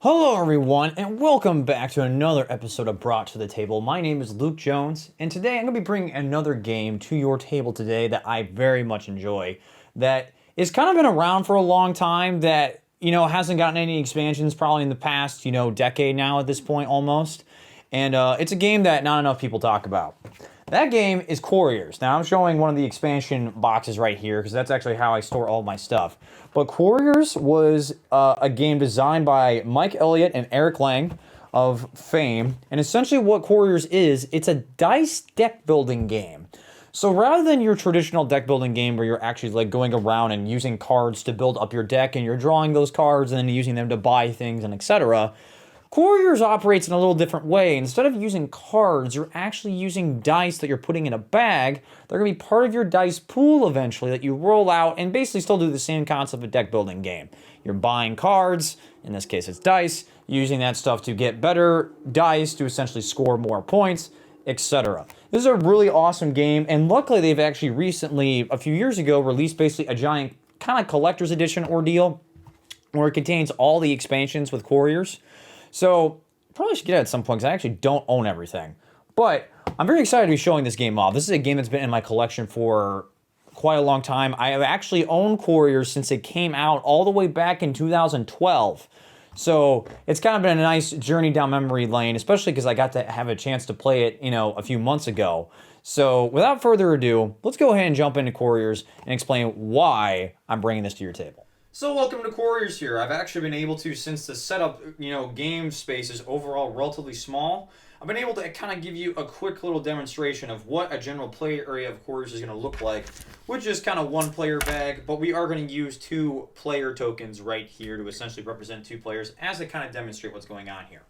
Hello, everyone, and welcome back to another episode of Brought to the Table. My name is Luke Jones, and today I'm going to be bringing another game to your table today that I very much enjoy. That is kind of been around for a long time. That hasn't gotten any expansions probably in the past decade now at this point almost, and it's a game that not enough people talk about. That game is Quarriors. Now I'm showing one of the expansion boxes right here because that's actually how I store all my stuff. But Quarriors was a game designed by Mike Elliott and Eric Lang of fame. And essentially what Quarriors is, it's a dice deck building game. So rather than your traditional deck building game where you're actually like going around and using cards to build up your deck and you're drawing those cards and then using them to buy things and etc., Quarriors operates in a little different way. Instead of using cards, you're actually using dice that you're putting in a bag. They're going to be part of your dice pool eventually that you roll out and basically still do the same concept of a deck building game. You're buying cards, in this case it's dice, using that stuff to get better dice to essentially score more points, etc. This is a really awesome game, and luckily they've actually recently, a few years ago, released basically a giant kind of collector's edition ordeal where it contains all the expansions with Quarriors. So, probably should get it at some point because I actually don't own everything. But I'm very excited to be showing this game off. This is a game that's been in my collection for quite a long time. I have actually owned Quarriors since it came out all the way back in 2012. So, it's kind of been a nice journey down memory lane, especially because I got to have a chance to play it, a few months ago. So, without further ado, let's go ahead and jump into Quarriors and explain why I'm bringing this to your table. So welcome to Quarriors here. I've actually been able to, since the setup, game space is overall relatively small, I've been able to kind of give you a quick little demonstration of what a general play area of Quarriors is going to look like, which is kind of one player bag, but we are going to use 2 player tokens right here to essentially represent 2 players as to kind of demonstrate what's going on here.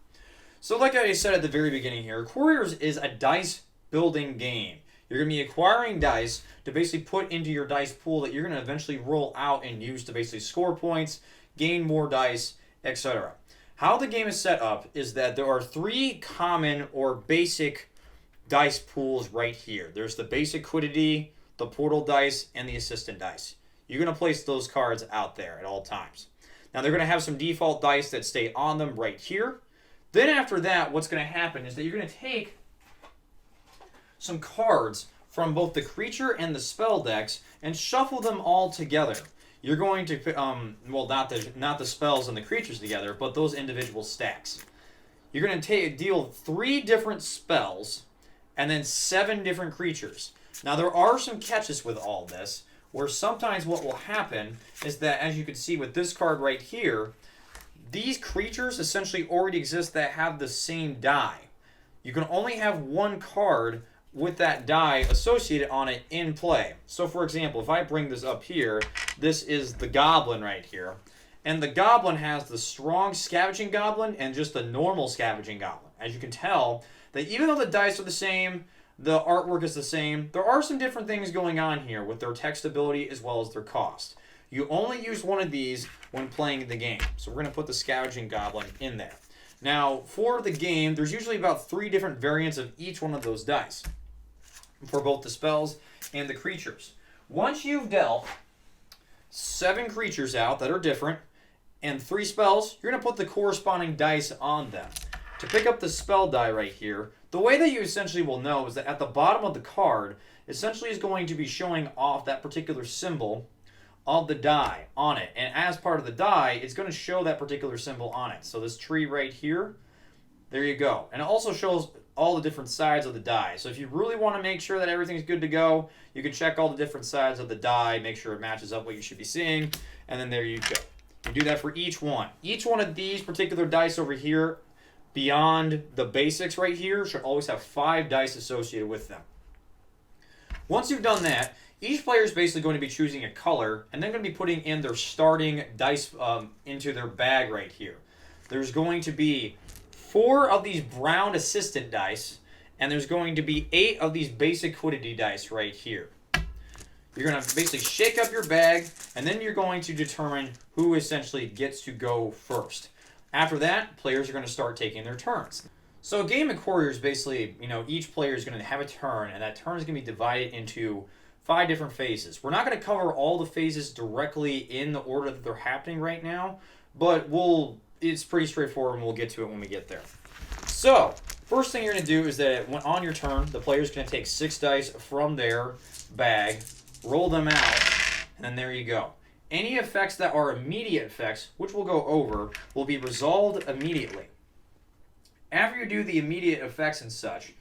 So like I said at the very beginning here, Quarriors is a dice building game. You're going to be acquiring dice to basically put into your dice pool that you're going to eventually roll out and use to basically score points, gain more dice, etc. How the game is set up is that there are 3 common or basic dice pools right here. There's the basic quiddity, the portal dice, and the assistant dice. You're going to place those cards out there at all times. Now they're going to have some default dice that stay on them right here. Then after that, what's going to happen is that you're going to take some cards from both the creature and the spell decks and shuffle them all together. You're going to, not the spells and the creatures together, but those individual stacks. You're going to deal 3 different spells and then 7 different creatures. Now there are some catches with all this, where sometimes what will happen is that, as you can see with this card right here, these creatures essentially already exist that have the same die. You can only have one card with that die associated on it in play. So for example, if I bring this up here, this is the goblin right here. And the goblin has the strong scavenging goblin and just the normal scavenging goblin. As you can tell, that even though the dice are the same, the artwork is the same, there are some different things going on here with their text ability as well as their cost. You only use one of these when playing the game. So we're going to put the scavenging goblin in there. Now, for the game, there's usually about 3 different variants of each one of those dice for both the spells and the creatures. Once you've dealt 7 creatures out that are different and 3 spells, you're going to put the corresponding dice on them. To pick up the spell die right here, the way that you essentially will know is that at the bottom of the card essentially is going to be showing off that particular symbol of the die on it. And as part of the die, it's going to show that particular symbol on it. So this tree right here, there you go. And it also shows all the different sides of the die. So if you really want to make sure that everything's good to go, you can check all the different sides of the die, make sure it matches up what you should be seeing, and then there you go. You do that for each one. Each one of these particular dice over here, beyond the basics right here, should always have 5 dice associated with them. Once you've done that, each player is basically going to be choosing a color, and they're going to be putting in their starting dice into their bag right here. There's going to be 4 of these brown assistant dice, and there's going to be 8 of these basic quiddity dice right here. You're going to basically shake up your bag, and then you're going to determine who essentially gets to go first. After that, players are going to start taking their turns. So a game of Quarriors, basically, each player is going to have a turn, and that turn is going to be divided into 5 different phases. We're not going to cover all the phases directly in the order that they're happening right now, but we'll it's pretty straightforward, and we'll get to it when we get there. So, first thing you're going to do is that when on your turn, the player's going to take 6 dice from their bag, roll them out, and then there you go. Any effects that are immediate effects, which we'll go over, will be resolved immediately. After you do the immediate effects and such,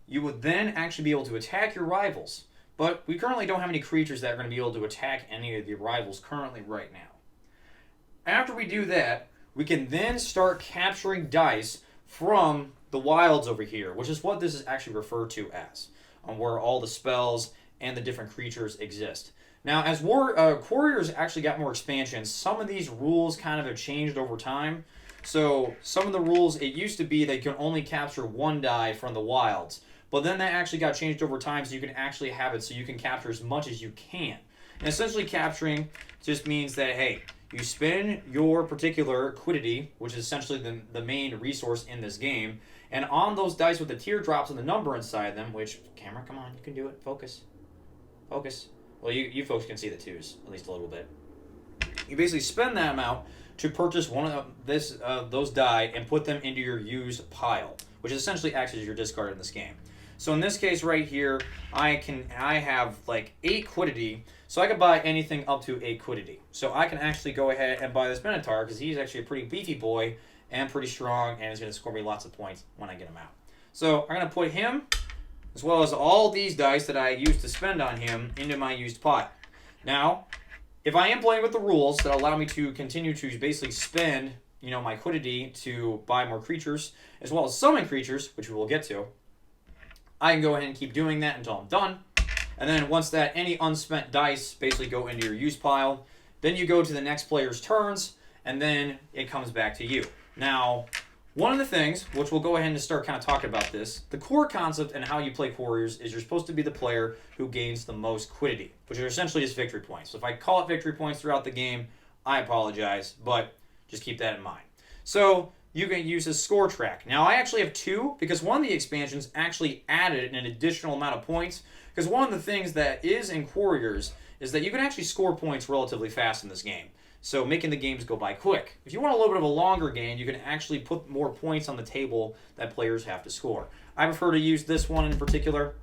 you would then actually be able to attack your rivals. But we currently don't have any creatures that are going to be able to attack any of the rivals currently right now. After we do that, we can then start capturing dice from the wilds over here, which is what this is actually referred to as, where all the spells and the different creatures exist. Now, as Quarriors actually got more expansions, some of these rules kind of have changed over time. So some of the rules, it used to be that you can only capture 1 die from the wilds, but then that actually got changed over time, so you can actually have it so you can capture as much as you can. And essentially capturing just means that, hey, you spend your particular quiddity, which is essentially the main resource in this game, and on those dice with the teardrops and the number inside them, which, camera, come on, you can do it, focus. Focus. Well, you folks can see the 2s, at least a little bit. You basically spend that amount to purchase one of those die and put them into your used pile, which essentially acts as your discard in this game. So in this case right here, I have like 8 quiddity, so I can buy anything up to 8 quiddity. So I can actually go ahead and buy this Minotaur because he's actually a pretty beefy boy and pretty strong, and is going to score me lots of points when I get him out. So I'm going to put him, as well as all these dice that I used to spend on him, into my used pile. Now, if I am playing with the rules that allow me to continue to basically spend, my quiddity to buy more creatures, as well as summon creatures, which we will get to, I can go ahead and keep doing that until I'm done. And then once that, any unspent dice basically go into your use pile. Then you go to the next player's turns, and then it comes back to you. Now, one of the things, which we'll go ahead and start kind of talking about this, the core concept and how you play Quarriors is you're supposed to be the player who gains the most quiddity, which are essentially just victory points. So if I call it victory points throughout the game, I apologize, but just keep that in mind. So you can use a score track. Now, I actually have 2 because one of the expansions actually added an additional amount of points, because one of the things that is in Quarriors is that you can actually score points relatively fast in this game. So making the games go by quick. If you want a little bit of a longer game, you can actually put more points on the table that players have to score. I prefer to use this one in particular,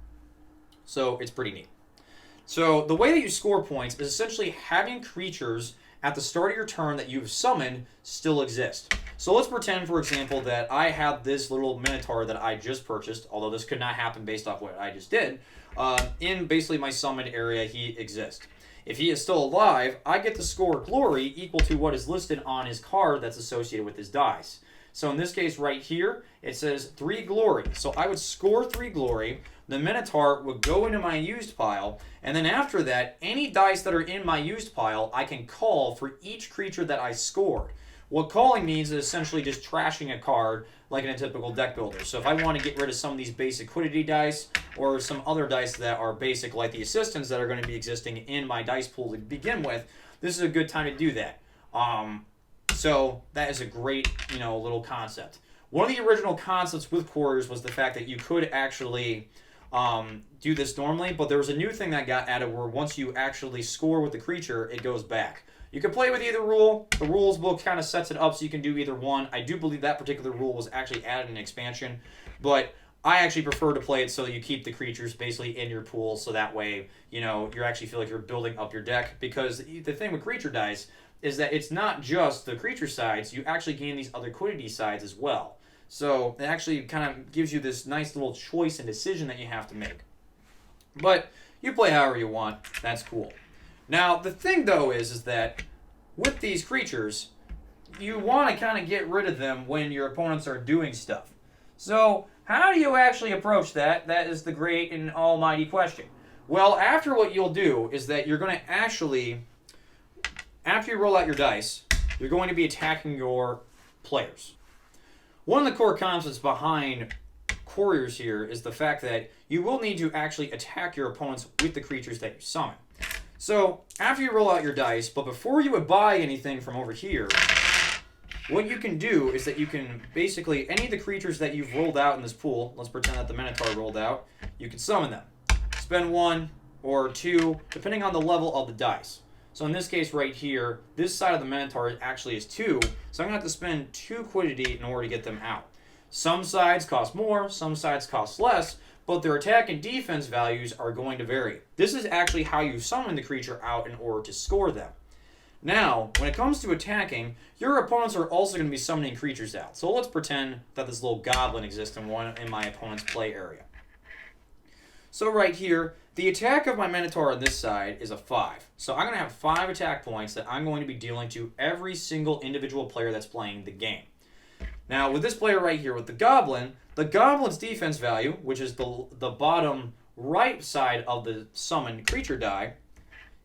so it's pretty neat. So the way that you score points is essentially having creatures at the start of your turn that you've summoned still exist. So let's pretend, for example, that I have this little Minotaur that I just purchased, although this could not happen based off what I just did. In basically my summoned area, he exists. If he is still alive, I get to score glory equal to what is listed on his card that's associated with his dice. So in this case right here, it says 3 glory. So I would score 3 glory, the Minotaur would go into my used pile, and then after that, any dice that are in my used pile, I can call for each creature that I scored. What calling means is essentially just trashing a card like in a typical deck builder. So if I want to get rid of some of these basic quiddity dice or some other dice that are basic like the assistants that are going to be existing in my dice pool to begin with, this is a good time to do that. So that is a great, little concept. One of the original concepts with Quarriors was the fact that you could actually do this normally, but there was a new thing that got added where once you actually score with the creature, it goes back. You can play with either rule. The rules book kind of sets it up so you can do either one. I do believe that particular rule was actually added in an expansion, but I actually prefer to play it so you keep the creatures basically in your pool, so that way, you actually feel like you're building up your deck, because the thing with creature dice is that it's not just the creature sides, you actually gain these other quiddity sides as well. So it actually kind of gives you this nice little choice and decision that you have to make. But you play however you want, that's cool. Now, the thing, though, is that with these creatures, you want to kind of get rid of them when your opponents are doing stuff. So, how do you actually approach that? That is the great and almighty question. Well, after what you'll do is that you're going to actually, after you roll out your dice, you're going to be attacking your players. One of the core concepts behind Quarriors here is the fact that you will need to actually attack your opponents with the creatures that you summon. So, after you roll out your dice, but before you would buy anything from over here, what you can do is that you can basically, any of the creatures that you've rolled out in this pool, let's pretend that the Minotaur rolled out, you can summon them. Spend 1 or 2, depending on the level of the dice. So in this case right here, this side of the Minotaur actually is 2, so I'm going to have to spend 2 quiddity in order to get them out. Some sides cost more, some sides cost less, but their attack and defense values are going to vary. This is actually how you summon the creature out in order to score them. Now, when it comes to attacking, your opponents are also going to be summoning creatures out. So let's pretend that this little goblin exists in my opponent's play area. So right here, the attack of my Minotaur on this side is a 5. So I'm going to have 5 attack points that I'm going to be dealing to every single individual player that's playing the game. Now, with this player right here, with the goblin's defense value, which is the bottom right side of the summoned creature die,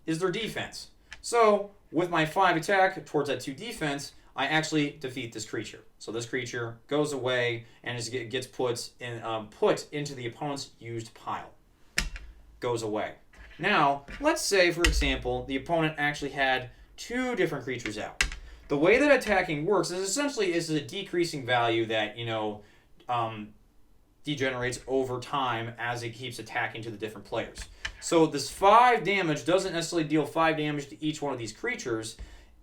is their defense. So, with my 5 attack towards that 2 defense, I actually defeat this creature. So this creature goes away and gets put into the opponent's used pile. Goes away. Now, let's say, for example, the opponent actually had 2 different creatures out. The way that attacking works is essentially a decreasing value that, degenerates over time as it keeps attacking to the different players. So this 5 damage doesn't necessarily deal 5 damage to each one of these creatures.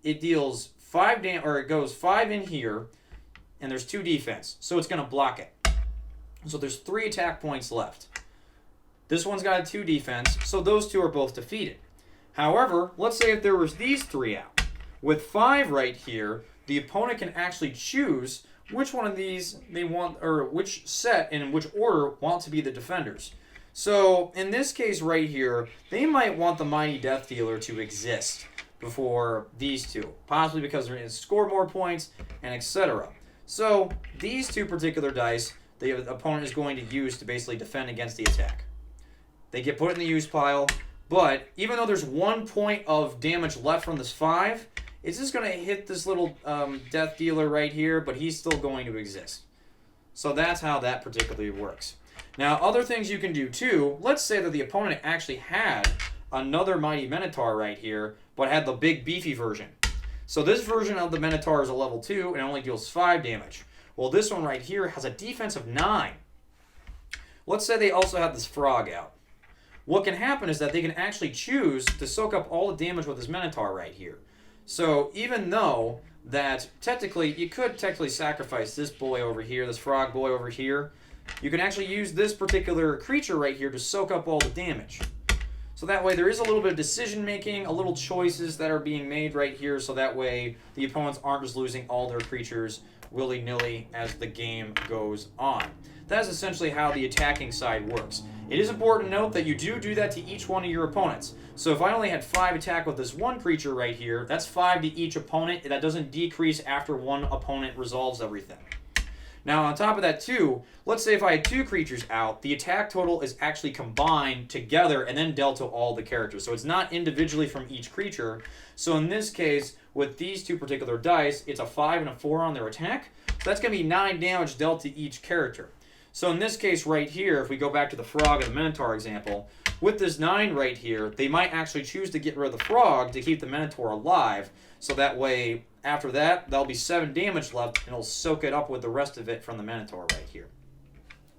It deals 5 damage, or it goes 5 in here, and there's 2 defense. So it's going to block it. So there's 3 attack points left. This one's got a 2 defense, so those 2 are both defeated. However, let's say if there was these 3 out. With 5 right here, the opponent can actually choose which one of these they want, or which set and in which order want to be the defenders. So, in this case right here, they might want the Mighty Death Dealer to exist before these 2, possibly because they're going to score more points, and etc. So, these 2 particular dice, the opponent is going to use to basically defend against the attack. They get put in the use pile, but even though there's 1 point of damage left from this 5, it's just going to hit this little Death Dealer right here, but he's still going to exist. So that's how that particularly works. Now, other things you can do too, let's say that the opponent actually had another Mighty Minotaur right here, but had the big beefy version. So this version of the Minotaur is a level 2 and only deals 5 damage. Well, this one right here has a defense of 9. Let's say they also have this frog out. What can happen is that they can actually choose to soak up all the damage with this Minotaur right here. So even though that technically, you could technically sacrifice this boy over here, this frog boy over here, you can actually use this particular creature right here to soak up all the damage. So that way there is a little bit of decision making, a little choices that are being made right here, so that way the opponents aren't just losing all their creatures willy-nilly as the game goes on. That's essentially how the attacking side works. It is important to note that you do that to each one of your opponents. So if I only had 5 attack with this one creature right here, that's 5 to each opponent. That doesn't decrease after one opponent resolves everything. Now, on top of that, too, let's say if I had 2 creatures out, the attack total is actually combined together and then dealt to all the characters. So it's not individually from each creature. So in this case, with these 2 particular dice, it's a 5 and a 4 on their attack. So that's going to be 9 damage dealt to each character. So in this case right here, if we go back to the frog and the Minotaur example, with this 9 right here, they might actually choose to get rid of the frog to keep the Minotaur alive. So that way, after that, there'll be 7 damage left, and it'll soak it up with the rest of it from the Minotaur right here.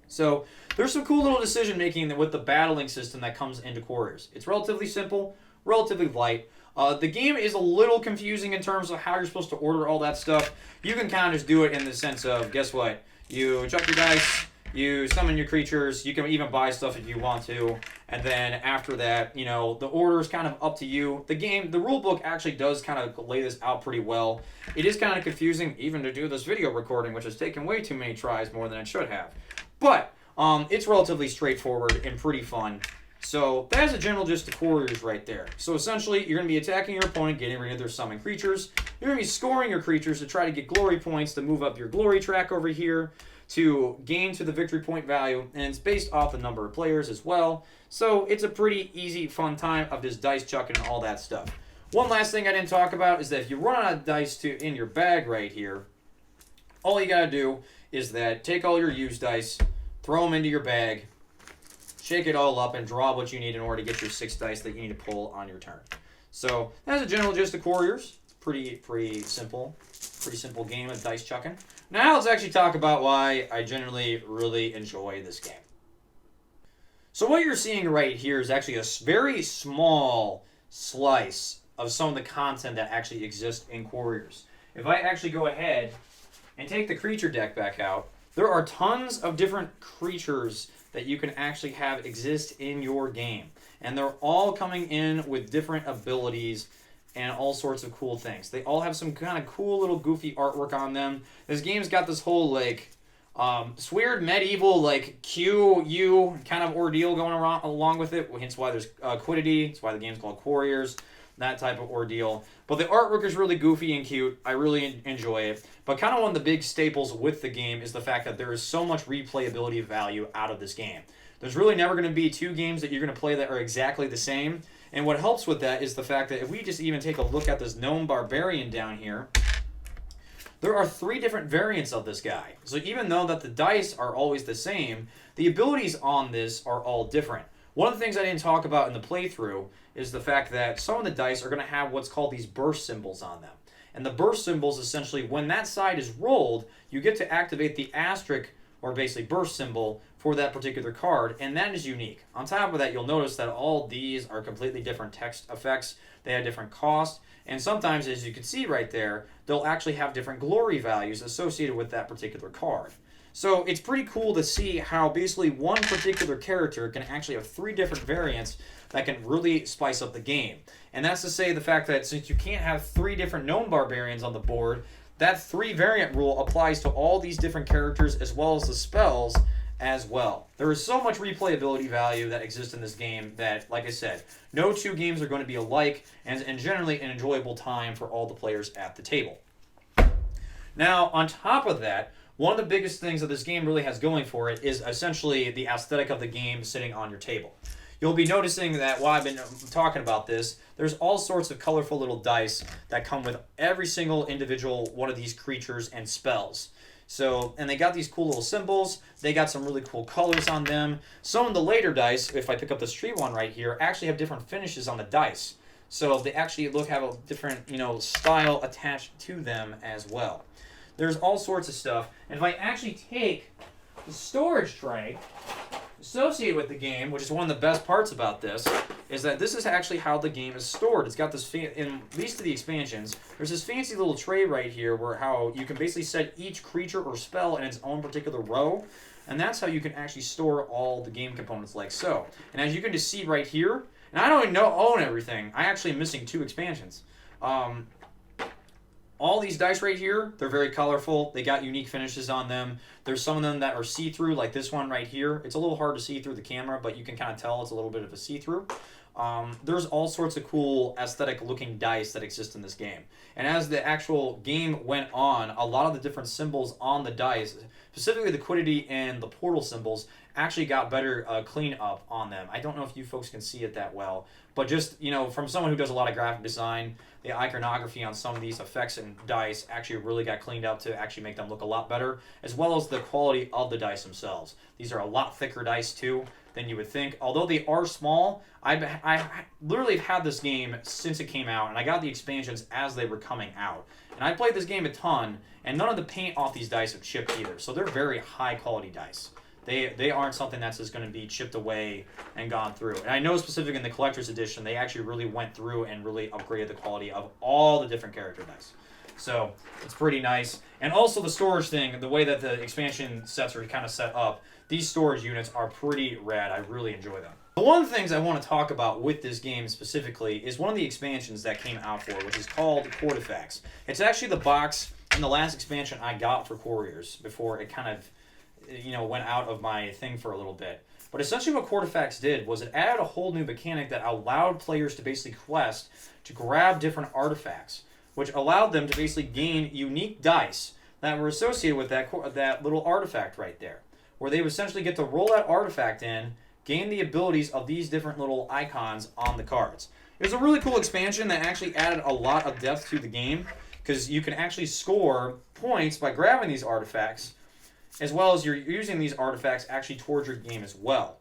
So there's some cool little decision making with the battling system that comes into Quarriors. It's relatively simple, relatively light. The game is a little confusing in terms of how you're supposed to order all that stuff. You can kind of just do it in the sense of, guess what? You chuck your dice, you summon your creatures, you can even buy stuff if you want to, and then after that, the order is kind of up to you. The rule book actually does kind of lay this out pretty well. It is kind of confusing even to do this video recording, which has taken way too many tries, more than it should have. But it's relatively straightforward and pretty fun. So that's a general gist of Quarriors right there. So essentially, you're going to be attacking your opponent, getting rid of their summoned creatures. You're going to be scoring your creatures to try to get glory points to move up your glory track over here, to gain to the victory point value, and it's based off the number of players as well. So it's a pretty easy, fun time of just dice chucking and all that stuff. One last thing I didn't talk about is that if you run out of dice in your bag right here, all you gotta do is that take all your used dice, throw them into your bag, shake it all up, and draw what you need in order to get your 6 dice that you need to pull on your turn. So that's a general gist of Quarriors. Pretty simple. Pretty simple game of dice chucking. Now let's actually talk about why I generally really enjoy this game. So what you're seeing right here is actually a very small slice of some of the content that actually exists in Quarriors. If I actually go ahead and take the creature deck back out, there are tons of different creatures that you can actually have exist in your game. And they're all coming in with different abilities and all sorts of cool things. They all have some kind of cool little goofy artwork on them. This game's got this whole like this weird medieval like QU kind of ordeal going along with it. Hence why there's quiddity. That's why the game's called Quarriors. That type of ordeal. But the artwork is really goofy and cute. I really enjoy it. But kind of one of the big staples with the game is the fact that there is so much replayability value out of this game. There's really never going to be two games that you're going to play that are exactly the same. And what helps with that is the fact that if we just even take a look at this Gnome Barbarian down here, there are 3 different variants of this guy. So even though that the dice are always the same, the abilities on this are all different. One of the things I didn't talk about in the playthrough is the fact that some of the dice are going to have what's called these burst symbols on them. And the burst symbols, essentially, when that side is rolled, you get to activate the asterisk, or basically burst symbol, for that particular card, and that is unique. On top of that, you'll notice that all these are completely different text effects. They have different cost, and sometimes, as you can see right there, they'll actually have different glory values associated with that particular card. So it's pretty cool to see how basically one particular character can actually have 3 different variants that can really spice up the game. And that's to say the fact that since you can't have 3 different Gnome Barbarians on the board, that 3 variant rule applies to all these different characters as well as the spells as well. There is so much replayability value that exists in this game that, like I said, no 2 games are going to be alike, and generally an enjoyable time for all the players at the table. Now, on top of that, one of the biggest things that this game really has going for it is essentially the aesthetic of the game sitting on your table. You'll be noticing that while I've been talking about this, there's all sorts of colorful little dice that come with every single individual one of these creatures and spells. So, and they got these cool little symbols. They got some really cool colors on them. Some of the later dice, if I pick up the street one right here, actually have different finishes on the dice. So they actually have a different, style attached to them as well. There's all sorts of stuff. And if I actually take the storage tray associated with the game, which is one of the best parts about this, is that this is actually how the game is stored. It's got this, in at least to the expansions, there's this fancy little tray right here where how you can basically set each creature or spell in its own particular row, and that's how you can actually store all the game components like so. And as you can just see right here, and I don't even own everything, I actually am missing 2 expansions. All these dice right here, they're very colorful. They got unique finishes on them. There's some of them that are see-through, like this one right here. It's a little hard to see through the camera, but you can kind of tell it's a little bit of a see-through. There's all sorts of cool aesthetic-looking dice that exist in this game. And as the actual game went on, a lot of the different symbols on the dice, specifically the quiddity and the portal symbols, actually got better clean up on them. I don't know if you folks can see it that well, but just, from someone who does a lot of graphic design, the iconography on some of these effects and dice actually really got cleaned up to actually make them look a lot better, as well as the quality of the dice themselves. These are a lot thicker dice too than you would think. Although they are small, I literally have had this game since it came out, and I got the expansions as they were coming out. And I played this game a ton, and none of the paint off these dice have chipped either, so they're very high quality dice. They aren't something that's just going to be chipped away and gone through. And I know specifically in the Collector's Edition, they actually really went through and really upgraded the quality of all the different character dice. So it's pretty nice. And also the storage thing, the way that the expansion sets are kind of set up, these storage units are pretty rad. I really enjoy them. One of the things I want to talk about with this game specifically is one of the expansions that came out for it, which is called Quarriors. It's actually the box in the last expansion I got for Quarriors before it kind of went out of my thing for a little bit. But essentially what Quarriors did was it added a whole new mechanic that allowed players to basically quest to grab different artifacts, which allowed them to basically gain unique dice that were associated with that little artifact right there, where they would essentially get to roll that artifact in, gain the abilities of these different little icons on the cards. It was a really cool expansion that actually added a lot of depth to the game, because you can actually score points by grabbing these artifacts, as well as you're using these artifacts actually towards your game as well.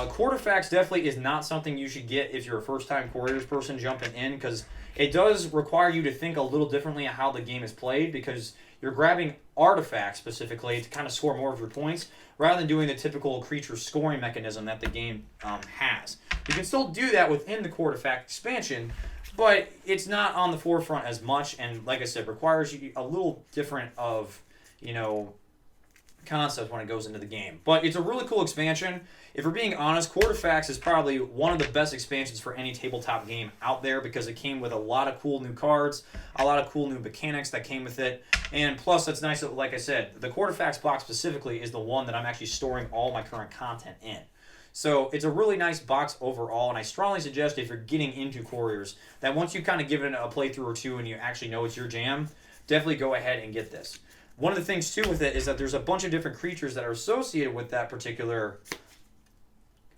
Quarriors definitely is not something you should get if you're a first-time Quarriors person jumping in, because it does require you to think a little differently on how the game is played, because you're grabbing artifacts specifically to kind of score more of your points, rather than doing the typical creature scoring mechanism that the game has. You can still do that within the Quarriors expansion, but it's not on the forefront as much, and like I said, requires you a little different of, you know, concept when it goes into the game. But it's a really cool expansion. If we're being honest, Quarterfacts is probably one of the best expansions for any tabletop game out there because it came with a lot of cool new cards, a lot of cool new mechanics that came with it, and plus that's nice that, like I said, the Quarterfacts box specifically is the one that I'm actually storing all my current content in. So it's a really nice box overall, and I strongly suggest if you're getting into Quarriors that once you kind of give it a playthrough or two and you actually know it's your jam, definitely go ahead and get this. One of the things too with it is that there's a bunch of different creatures that are associated with that particular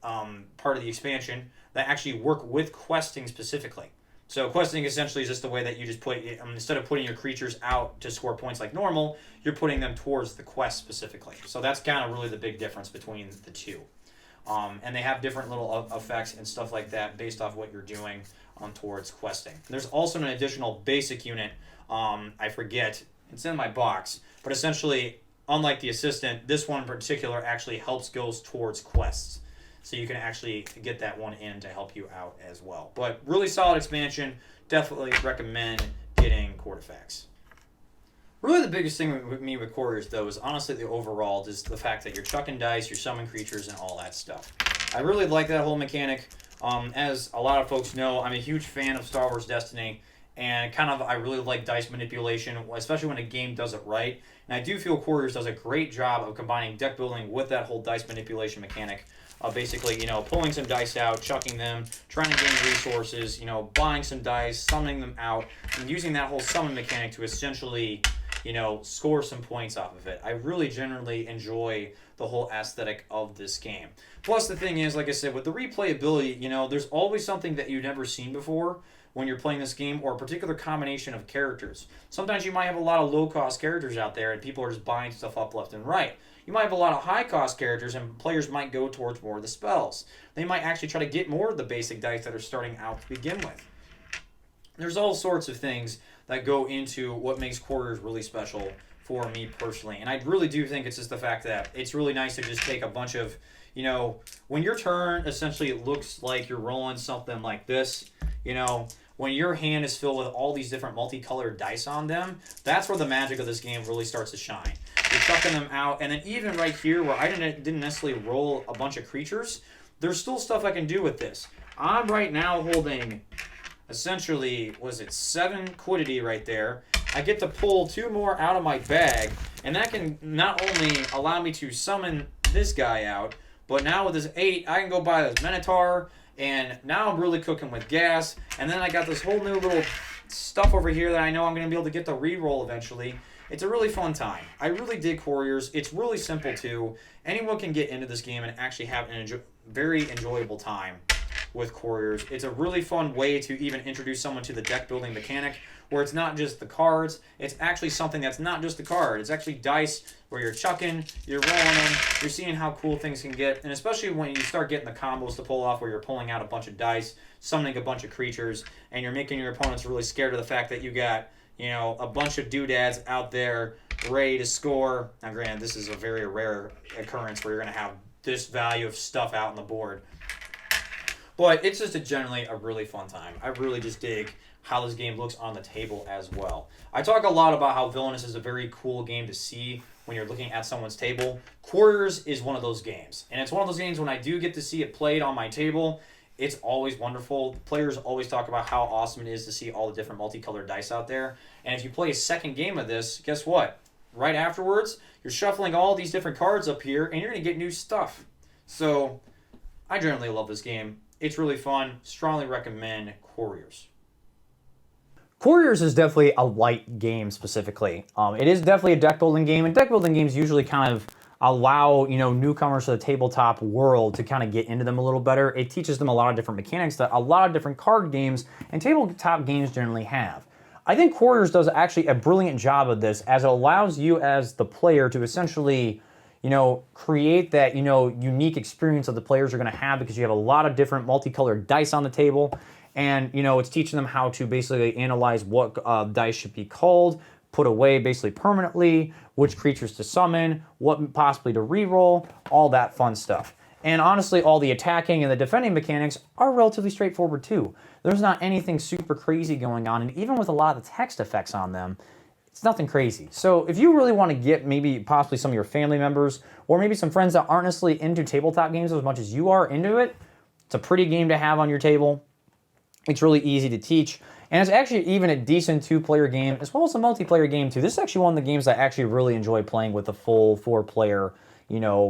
part of the expansion that actually work with questing specifically. So questing essentially is just the way that you just put, instead of putting your creatures out to score points like normal, you're putting them towards the quest specifically. So that's kind of really the big difference between the two. And they have different little effects and stuff like that based off what you're doing towards questing. There's also an additional basic unit, I forget, it's in my box, but essentially, unlike the assistant, this one in particular actually goes towards quests. So you can actually get that one in to help you out as well. But really solid expansion. Definitely recommend getting Quarterfacts. Really the biggest thing with me with Quarriors, though, is honestly the overall, just the fact that you're chucking dice, you're summoning creatures, and all that stuff. I really like that whole mechanic. As a lot of folks know, I'm a huge fan of Star Wars Destiny, and I really like dice manipulation, especially when a game does it right. And I do feel Quarriors does a great job of combining deck building with that whole dice manipulation mechanic. Basically, pulling some dice out, chucking them, trying to gain resources, buying some dice, summoning them out, and using that whole summon mechanic to essentially, score some points off of it. I really generally enjoy the whole aesthetic of this game. Plus, the thing is, like I said, with the replayability, there's always something that you've never seen before when you're playing this game, or a particular combination of characters. Sometimes you might have a lot of low-cost characters out there, and people are just buying stuff up left and right. You might have a lot of high-cost characters, and players might go towards more of the spells. They might actually try to get more of the basic dice that are starting out to begin with. There's all sorts of things that go into what makes Quarriors really special for me personally. And I really do think it's just the fact that it's really nice to just take a bunch of, when your turn essentially looks like you're rolling something like this, when your hand is filled with all these different multicolored dice on them, that's where the magic of this game really starts to shine. You're chucking them out, and then even right here where I didn't necessarily roll a bunch of creatures, there's still stuff I can do with this. I'm right now holding, essentially, 7 quiddity right there. I get to pull 2 more out of my bag, and that can not only allow me to summon this guy out, but now with this 8, I can go buy this Minotaur, and now I'm really cooking with gas. And then I got this whole new little stuff over here that I know I'm going to be able to get the reroll eventually. It's a really fun time. I really dig Quarriors. It's really simple too. Anyone can get into this game and actually have an very enjoyable time with Quarriors. It's a really fun way to even introduce someone to the deck building mechanic, where it's not just the cards, it's actually something that's not just the card. It's actually dice where you're chucking, you're rolling them, you're seeing how cool things can get, and especially when you start getting the combos to pull off where you're pulling out a bunch of dice, summoning a bunch of creatures, and you're making your opponents really scared of the fact that you got, a bunch of doodads out there ready to score. Now granted, this is a very rare occurrence where you're going to have this value of stuff out on the board. But it's just generally a really fun time. I really just dig how this game looks on the table as well. I talk a lot about how Villainous is a very cool game to see when you're looking at someone's table. Quarriors is one of those games. And it's one of those games when I do get to see it played on my table, it's always wonderful. Players always talk about how awesome it is to see all the different multicolored dice out there. And if you play a second game of this, guess what? Right afterwards, you're shuffling all these different cards up here, and you're going to get new stuff. So, I generally love this game. It's really fun. Strongly recommend Quarriors. Quarriors is definitely a light game specifically. It is definitely a deck building game, and deck building games usually kind of allow newcomers to the tabletop world to kind of get into them a little better. It teaches them a lot of different mechanics that a lot of different card games and tabletop games generally have. I think Quarriors does actually a brilliant job of this, as it allows you as the player to essentially create that, unique experience that the players are going to have, because you have a lot of different multicolored dice on the table, and, it's teaching them how to basically analyze what dice should be called, put away basically permanently, which creatures to summon, what possibly to reroll, all that fun stuff. And honestly, all the attacking and the defending mechanics are relatively straightforward too. There's not anything super crazy going on, and even with a lot of the text effects on them, it's nothing crazy. So if you really want to get maybe possibly some of your family members, or maybe some friends that aren't necessarily into tabletop games as much as you are into it, it's a pretty game to have on your table. It's really easy to teach, and it's actually even a decent 2-player game, as well as a multiplayer game too. This is actually one of the games I actually really enjoy playing with a full 4-player,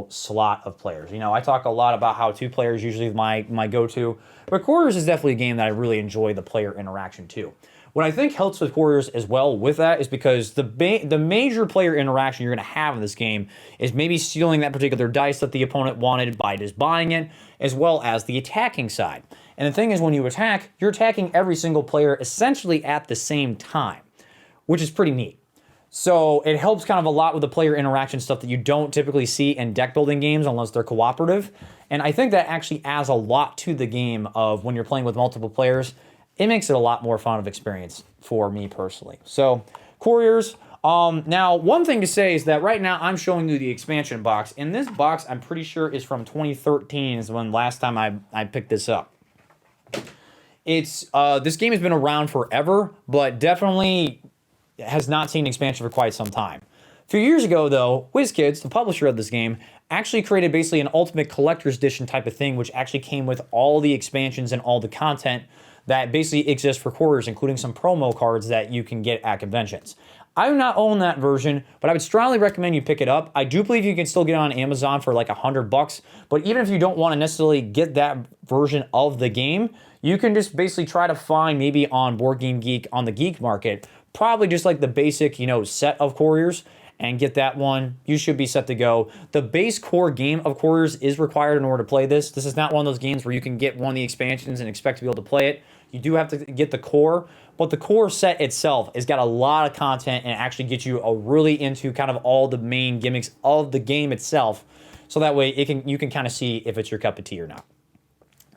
slot of players. I talk a lot about how 2 players usually my go-to, but Quarriors is definitely a game that I really enjoy the player interaction too. What I think helps with Quarriors as well with that is because the major player interaction you're going to have in this game is maybe stealing that particular dice that the opponent wanted by just buying it, as well as the attacking side. And the thing is, when you attack, you're attacking every single player essentially at the same time, which is pretty neat. So it helps kind of a lot with the player interaction stuff that you don't typically see in deck building games unless they're cooperative. And I think that actually adds a lot to the game of when you're playing with multiple players. It makes it a lot more fun of experience for me personally. So, Quarriors. Now, one thing to say is that right now I'm showing you the expansion box. And this box, I'm pretty sure, is from 2013 is when last time I picked this up. This game has been around forever, but definitely has not seen an expansion for quite some time. A few years ago, though, WizKids, the publisher of this game, actually created basically an Ultimate Collector's Edition type of thing, which actually came with all the expansions and all the content that basically exists for Quarriors, including some promo cards that you can get at conventions. I do not own that version, but I would strongly recommend you pick it up. I do believe you can still get it on Amazon for like $100, but even if you don't want to necessarily get that version of the game, you can just basically try to find maybe on Board Game Geek, on the geek market, probably just like the basic, set of Quarriors, and get that one. You should be set to go. The base core game of Quarriors is required in order to play this. This is not one of those games where you can get one of the expansions and expect to be able to play it. You do have to get the core, but the core set itself has got a lot of content and actually gets you really into kind of all the main gimmicks of the game itself. So that way you can kind of see if it's your cup of tea or not.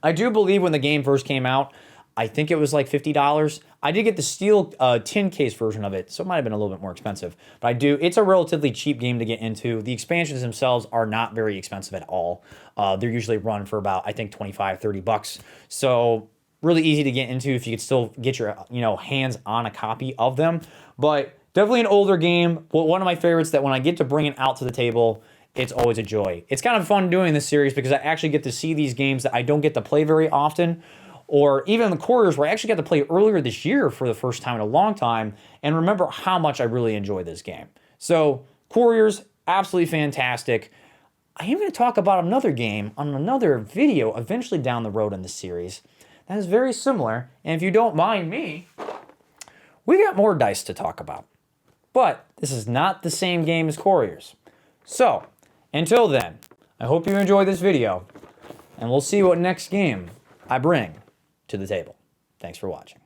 I do believe when the game first came out, I think it was like $50. I did get the steel tin case version of it, so it might have been a little bit more expensive. But it's a relatively cheap game to get into. The expansions themselves are not very expensive at all. They're usually run for about, I think, $25, $30. So really easy to get into if you could still get your hands on a copy of them. But definitely an older game. But one of my favorites that when I get to bring it out to the table, it's always a joy. It's kind of fun doing this series because I actually get to see these games that I don't get to play very often. Or even the Quarriors, where I actually got to play earlier this year for the first time in a long time, and remember how much I really enjoy this game. So, Quarriors, absolutely fantastic. I am going to talk about another game on another video eventually down the road in the series that is very similar, and if you don't mind me, we got more dice to talk about. But this is not the same game as Quarriors. So, until then, I hope you enjoyed this video, and we'll see what next game I bring to the table. Thanks for watching.